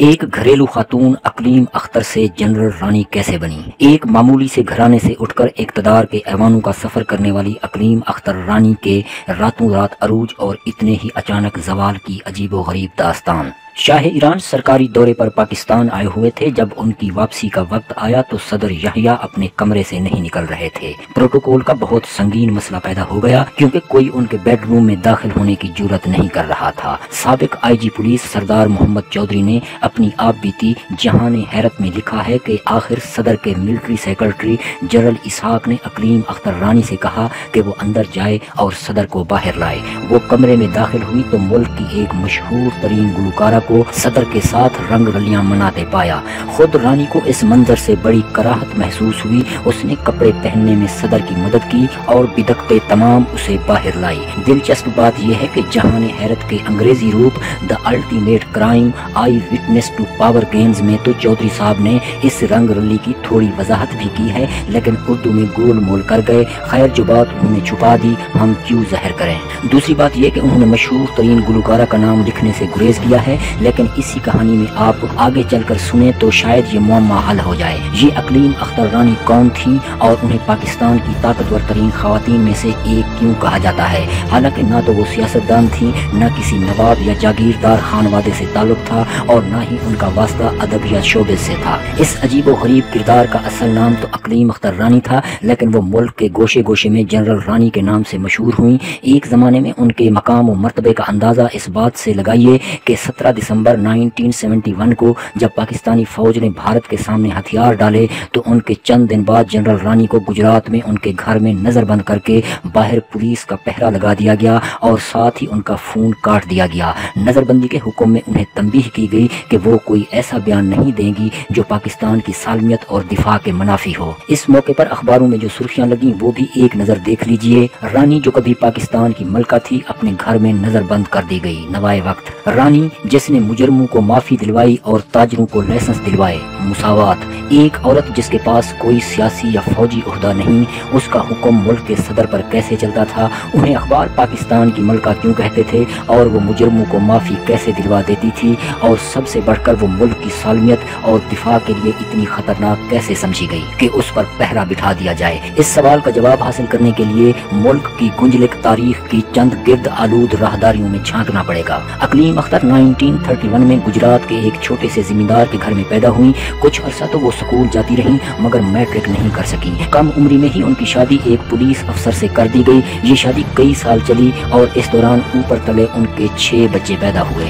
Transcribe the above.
ایک گھریلو خاتون اقلیم اختر سے جنرل رانی کیسے بنی؟ ایک معمولی سے گھرانے سے اٹھ کر اقتدار کے ایوانوں کا سفر کرنے والی اقلیم اختر رانی کے راتوں رات عروج اور اتنے ہی اچانک زوال کی عجیب و غریب داستان۔ شاہ ایران سرکاری دورے پر پاکستان آئے ہوئے تھے۔ جب ان کی واپسی کا وقت آیا تو صدر یحییٰ اپنے کمرے سے نہیں نکل رہے تھے۔ پروٹوکول کا بہت سنگین مسئلہ پیدا ہو گیا کیونکہ کوئی ان کے بیڈ روم میں داخل ہونے کی جرات نہیں کر رہا تھا۔ سابق آئی جی پولیس سردار محمد چودھری نے اپنی آپ بیتی جہان حیرت میں لکھا ہے کہ آخر صدر کے ملٹری سیکرٹری جنرل اسحاق نے اقلیم اختر رانی سے کہا کہ وہ اندر جائے اور صدر کو باہر لائے۔ وہ کمرے میں داخل ہوئی تو ملک کی ایک مشہور ترین گلوکارہ کو صدر کے ساتھ رنگ رلیاں مناتے پایا۔ خود رانی کو اس منظر سے بڑی کراہت محسوس ہوئی۔ اس نے کپڑے پہننے میں صدر کی مدد کی اور بدکتے تمام اسے باہر لائی۔ دلچسپ بات یہ ہے کہ جہان حیرت کے انگریزی روپ the ultimate crime eye witness to power games میں تو چودھری صاحب نے اس رنگ رلی کی تھوڑی وضاحت بھی کی ہے، لیکن اردو میں گول مول کر گئے۔ خیر، جو بات انہوں نے چھپا دی ہم کیوں ظاہر کریں۔ دوسری بات یہ کہ انہوں نے مشہور ترین گلوکارہ کا نام لکھنے سے گریز کیا ہے، لیکن اسی کہانی میں آپ آگے چل کر سنیں تو شاید یہ معمہ حل ہو جائے۔ یہ اقلیم اختر رانی کون تھی اور انہیں پاکستان کی طاقتور ترین خواتین میں سے ایک کیوں کہا جاتا ہے؟ حالانکہ نہ تو وہ سیاستدان تھی، نہ کسی نواب یا جاگیردار خانوادے سے تعلق تھا اور نہ ہی ان کا واسطہ ادب یا شعبے سے تھا۔ اس عجیب و غریب کردار کا اصل نام تو اقلیم اختر رانی تھا، لیکن وہ ملک کے گوشے گوشے میں جنرل رانی کے نام سے مشہور ہوئیں۔ ایک زمانے میں ان کے مقام و مرتبے کا اندازہ اس بات سے لگائیے کہ 17 دسمبر 1971 کو جب پاکستانی فوج نے بھارت کے سامنے ہتھیار ڈالے تو ان کے چند دن بعد جنرل رانی کو گجرات میں ان کے گھر میں نظر بند کر کے باہر پولیس کا پہرا لگا دیا گیا اور ساتھ ہی ان کا فون کاٹ دیا گیا۔ نظر بندی کے حکم میں انہیں تنبیہ کی گئی کہ وہ کوئی ایسا بیان نہیں دیں گی جو پاکستان کی سالمیت اور دفاع کے منافی ہو۔ اس موقع پر اخباروں میں جو سرخیاں لگیں وہ بھی ایک نظر دیکھ لیجئے۔ رانی جو کبھی پاکستان کی ملکہ تھی اپنے گھر میں نظر بند کر دی گئی۔ نوائے وقت رانی جس نے مجرموں کو معافی دلوائی اور تاجروں کو لائسنس دلوائے۔ مساوات۔ ایک عورت جس کے پاس کوئی سیاسی یا فوجی عہدہ نہیں، اس کا حکم ملک کے صدر پر کیسے چلتا تھا؟ انہیں اخبار پاکستان کی ملکہ کیوں کہتے تھے اور وہ مجرموں کو معافی کیسے دلوا دیتی تھی؟ اور سب سے بڑھ کر وہ ملک کی سالمیت اور دفاع کے لیے اتنی خطرناک کیسے سمجھی گئی کہ اس پر پہرا بٹھا دیا جائے؟ اس سوال کا جواب حاصل کرنے کے لیے ملک کی گنجلک تاریخ کی چند گرد آلود راہداریوں میں جھانکنا پڑے گا۔ اقلیم اختر 1931 میں گجرات کے ایک چھوٹے سے زمیندار کے گھر میں پیدا ہوئی۔ کچھ عرصہ تو وہ سکول جاتی رہیں مگر میٹرک نہیں کر سکی۔ کم عمری میں ہی ان کی شادی ایک پولیس افسر سے کر دی گئی۔ یہ شادی کئی سال چلی اور اس دوران اوپر تلے ان کے 6 بچے پیدا ہوئے۔